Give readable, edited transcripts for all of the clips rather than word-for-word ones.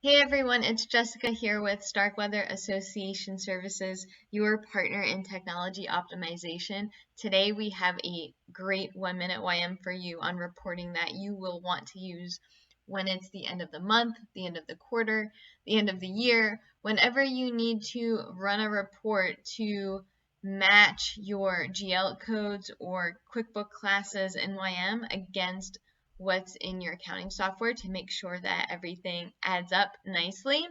Hey everyone, it's Jessica here with Starkweather Association Services, your partner in technology optimization. Today we have a great 1-minute YM for you on reporting that you will want to use when it's the end of the month, the end of the quarter, the end of the year, whenever you need to run a report to match your GL codes or QuickBooks classes in YM against what's in your accounting software to make sure that everything adds up nicely.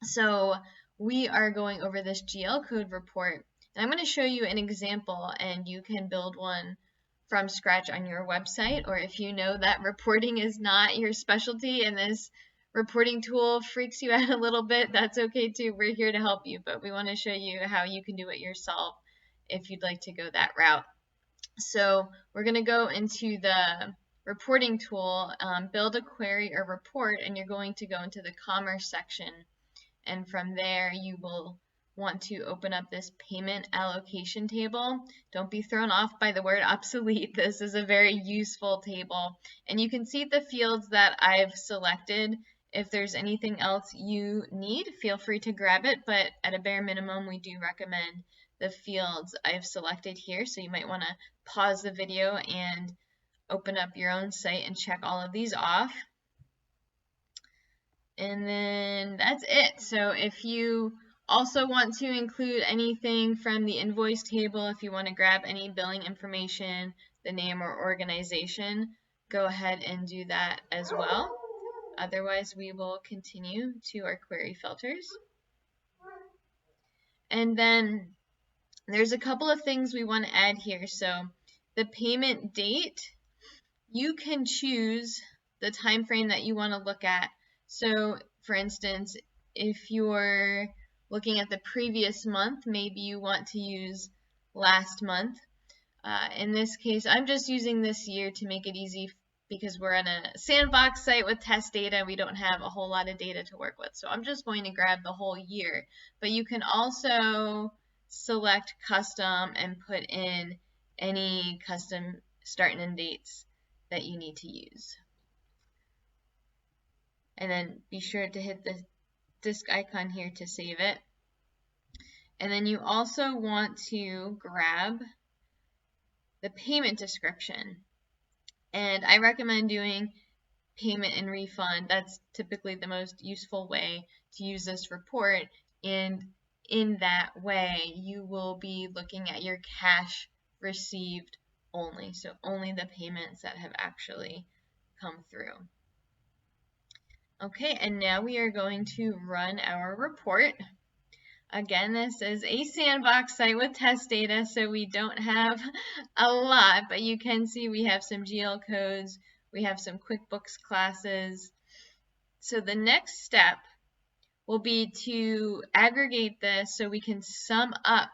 So we are going over this GL code report, and I'm going to show you an example, and you can build one from scratch on your website, or if you know that reporting is not your specialty and this reporting tool freaks you out a little bit, that's okay too. We're here to help you, but we want to show you how you can do it yourself if you'd like to go that route. So we're going to go into the reporting tool, build a query or report, and you're going to go into the commerce section. And from there, you will want to open up this payment allocation table. Don't be thrown off by the word obsolete. This is a very useful table. And you can see the fields that I've selected. If there's anything else you need, feel free to grab it. But at a bare minimum, we do recommend the fields I've selected here. So you might want to pause the video and open up your own site and check all of these off. And then that's it. So if you also want to include anything from the invoice table, if you want to grab any billing information, the name or organization, go ahead and do that as well. Otherwise, we will continue to our query filters. And then there's a couple of things we want to add here. So the payment date, you can choose the time frame that you want to look at. So for instance, if you're looking at the previous month, maybe you want to use last month. In this case, I'm just using this year to make it easy because we're on a sandbox site with test data. We don't have a whole lot of data to work with. So I'm just going to grab the whole year. But you can also select custom and put in any custom start and end dates that you need to use. And then be sure to hit the disk icon here to save it. And then you also want to grab the payment description. And I recommend doing payment and refund. That's typically the most useful way to use this report. And in that way, you will be looking at your cash received only. So only the payments that have actually come through. Okay, and now we are going to run our report. Again, this is a sandbox site with test data, so we don't have a lot, but you can see we have some GL codes, we have some QuickBooks classes. So the next step will be to aggregate this so we can sum up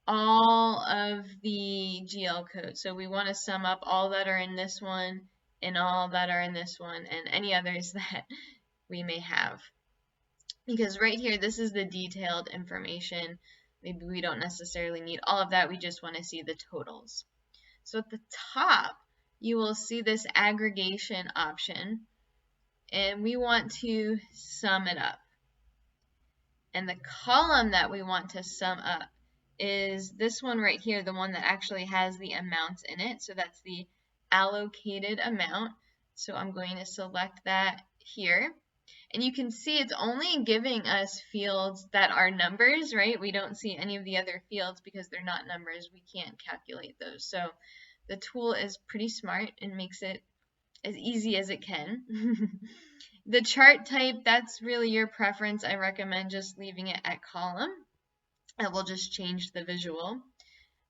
all of the GL codes. So we want to sum up all that are in this one and all that are in this one and any others that we may have. Because right here, this is the detailed information. Maybe we don't necessarily need all of that. We just want to see the totals. So at the top, you will see this aggregation option, and we want to sum it up. And the column that we want to sum up is this one right here, the one that actually has the amounts in it. So that's the allocated amount. So I'm going to select that here. And you can see it's only giving us fields that are numbers, right? We don't see any of the other fields because they're not numbers. We can't calculate those. So the tool is pretty smart and makes it as easy as it can. The chart type, that's really your preference. I recommend just leaving it at column. It will just change the visual.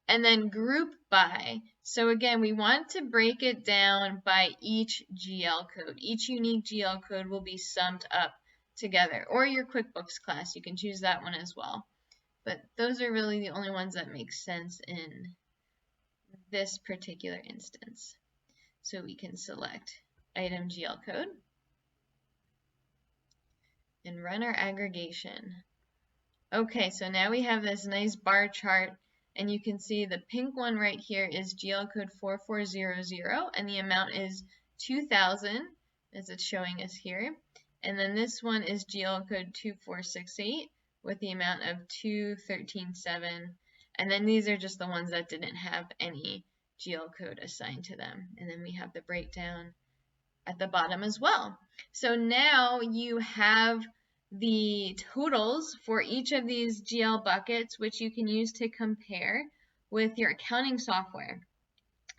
And then group by. So again, we want to break it down by each GL code. Each unique GL code will be summed up together. Or your QuickBooks class, you can choose that one as well. But those are really the only ones that make sense in this particular instance. So we can select item GL code and run our aggregation. Okay, so now we have this nice bar chart. And you can see the pink one right here is GL code 4400, and the amount is 2,000, as it's showing us here. And then this one is GL code 2468 with the amount of 2137. And then these are just the ones that didn't have any GL code assigned to them. And then we have the breakdown at the bottom as well. So now you have the totals for each of these GL buckets, which you can use to compare with your accounting software.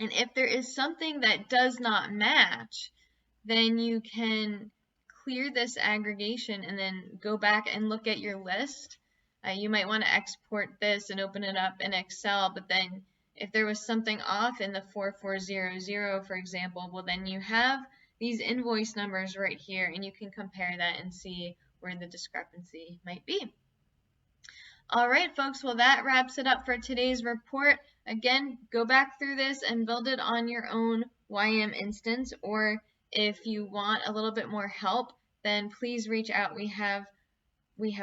And if there is something that does not match, then you can clear this aggregation and then go back and look at your list. You might want to export this and open it up in Excel, but then if there was something off in the 4400, for example, well, then you have these invoice numbers right here, and you can compare that and see where the discrepancy might be. All right, folks, well, that wraps it up for today's report. Again, go back through this and build it on your own YM instance, or if you want a little bit more help, then please reach out. We have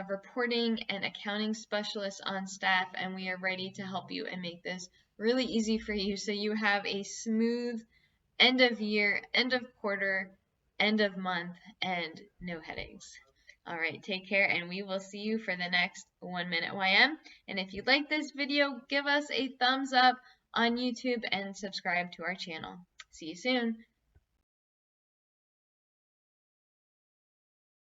reporting and accounting specialists on staff, and we are ready to help you and make this really easy for you so you have a smooth end of year, end of quarter, end of month, and no headaches. All right, take care, and we will see you for the next 1 Minute YM. And if you like this video, give us a thumbs up on YouTube and subscribe to our channel. See you soon.